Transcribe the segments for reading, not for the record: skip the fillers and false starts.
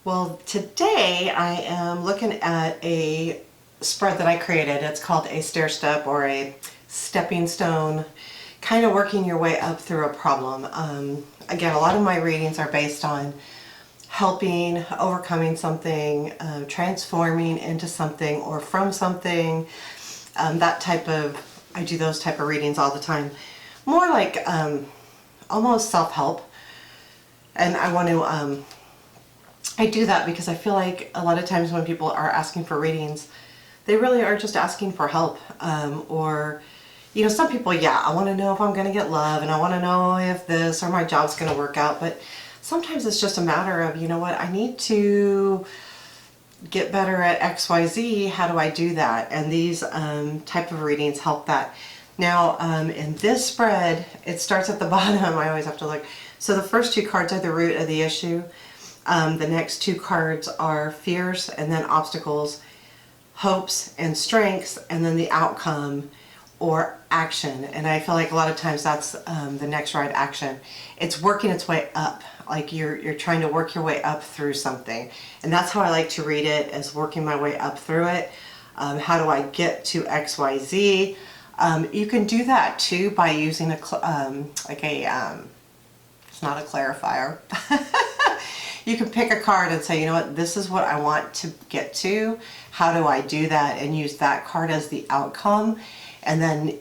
Well, today I am looking at a spread that I created. It's called a stair step or a stepping stone, kind of working your way up through a problem. Again, a lot of my readings are based on helping, overcoming something, transforming into something or from something. I do those type of readings all the time. More like almost self-help. And I do that because I feel like a lot of times when people are asking for readings, they really are just asking for help. Or, some people, yeah, I want to know if I'm going to get love and I want to know if this or my job's going to work out. But sometimes it's just a matter of, you know what, I need to get better at XYZ. How do I do that? And these type of readings help that. Now, in this spread, it starts at the bottom. I always have to look. So the first two cards are the root of the issue. The next two cards are fears and then obstacles, hopes and strengths, and then the outcome or action. And I feel like a lot of times that's the next right action. It's working its way up, like you're trying to work your way up through something. And that's how I like to read it, as working my way up through it. How do I get to XYZ? You can do that too by using it's not a clarifier. You can pick a card and say, you know what, this is what I want to get to. How do I do that? And use that card as the outcome, and then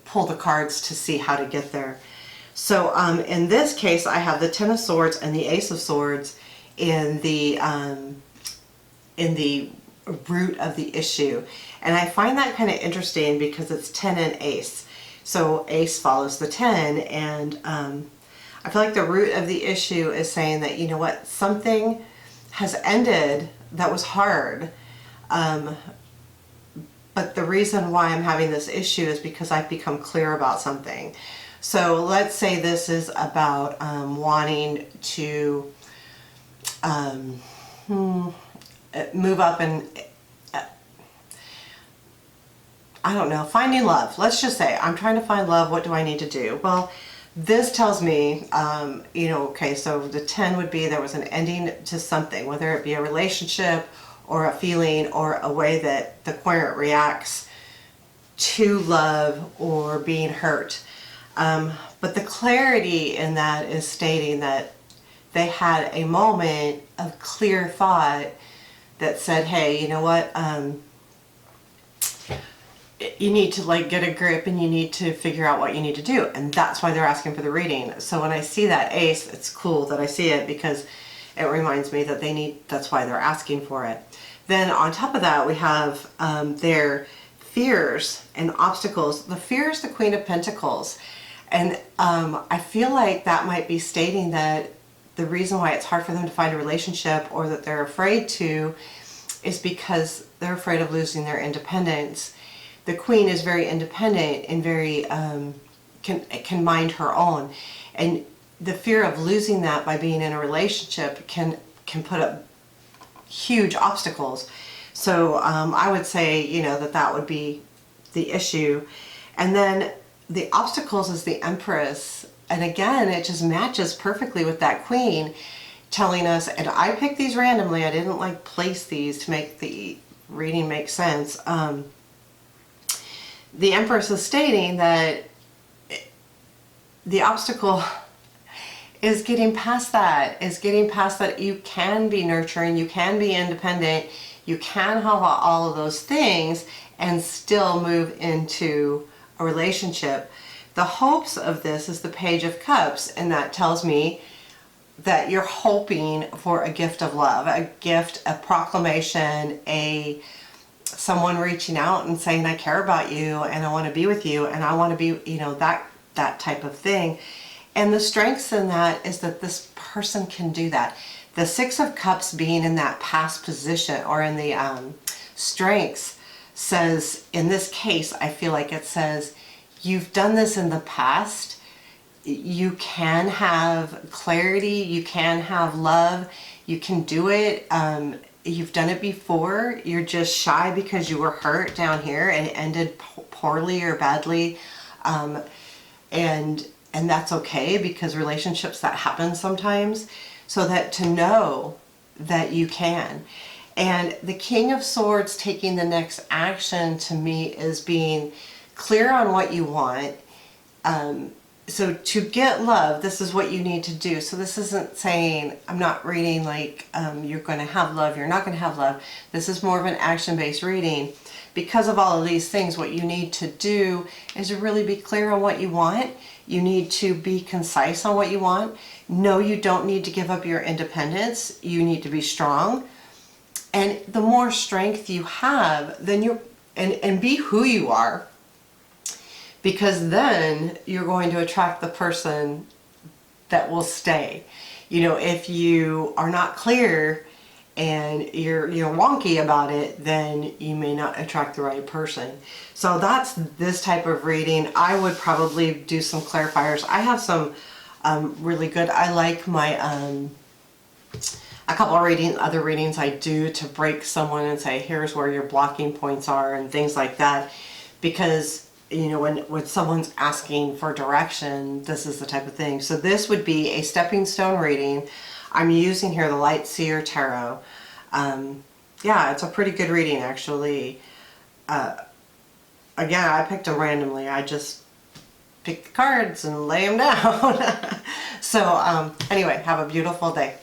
pull the cards to see how to get there. So in this case, I have the Ten of Swords and the Ace of Swords in the root of the issue. And I find that kind of interesting because it's 10 and Ace. So Ace follows the 10, and I feel like the root of the issue is saying that, you know what, something has ended that was hard. But the reason why I'm having this issue is because I've become clear about something. So let's say this is about wanting to move up and, I don't know, finding love. Let's just say I'm trying to find love. What do I need to do? Well, this tells me, okay, so the 10 would be there was an ending to something, whether it be a relationship or a feeling or a way that the querent reacts to love or being hurt. But the clarity in that is stating that they had a moment of clear thought that said, hey, you know what, you need to get a grip and you need to figure out what you need to do. And that's why they're asking for the reading. So when I see that ace, it's cool that I see it because it reminds me that that's why they're asking for it. Then on top of that, we have their fears and obstacles. The fear is the Queen of Pentacles. And I feel like that might be stating that the reason why it's hard for them to find a relationship, or that they're afraid to, is because they're afraid of losing their independence. The Queen is very independent and very can mind her own, and the fear of losing that by being in a relationship can put up huge obstacles. So I would say, that would be the issue. And then the obstacles is the Empress, and again, it just matches perfectly with that Queen, telling us. And I picked these randomly. I didn't place these to make the reading make sense. The Empress is stating that the obstacle is getting past that, you can be nurturing, you can be independent, you can have all of those things and still move into a relationship. The hopes of this is the Page of Cups, and that tells me that you're hoping for a gift of love, a gift, a proclamation, someone reaching out and saying, I care about you and I want to be with you and I want to be, that type of thing. And the strengths in that is that this person can do that. The Six of Cups being in that past position, or in the strengths, says, in this case, I feel like it says, you've done this in the past. You can have clarity, you can have love, you can do it. You've done it before. You're just shy because you were hurt down here and it ended poorly or badly. And that's okay, because relationships, that happen sometimes. So that to know that you can. And the King of Swords taking the next action to me is being clear on what you want. So to get love, this is what you need to do. So this isn't saying, I'm not reading like you're going to have love, you're not going to have love. This is more of an action-based reading. Because of all of these things, what you need to do is to really be clear on what you want. You need to be concise on what you want. No, you don't need to give up your independence. You need to be strong. And the more strength you have, then and be who you are, because then you're going to attract the person that will stay. You know, if you are not clear and you're wonky about it, then you may not attract the right person. So that's this type of reading. I would probably do some clarifiers. I have some really good, I like my a couple of other readings I do to break someone and say, here's where your blocking points are and things like that. Because, you know, when someone's asking for direction, this is the type of thing. So this would be a stepping stone reading. I'm using here the Light Seer Tarot. Yeah, it's a pretty good reading, actually. Again, I picked them randomly. I just pick the cards and lay them down. So anyway, have a beautiful day.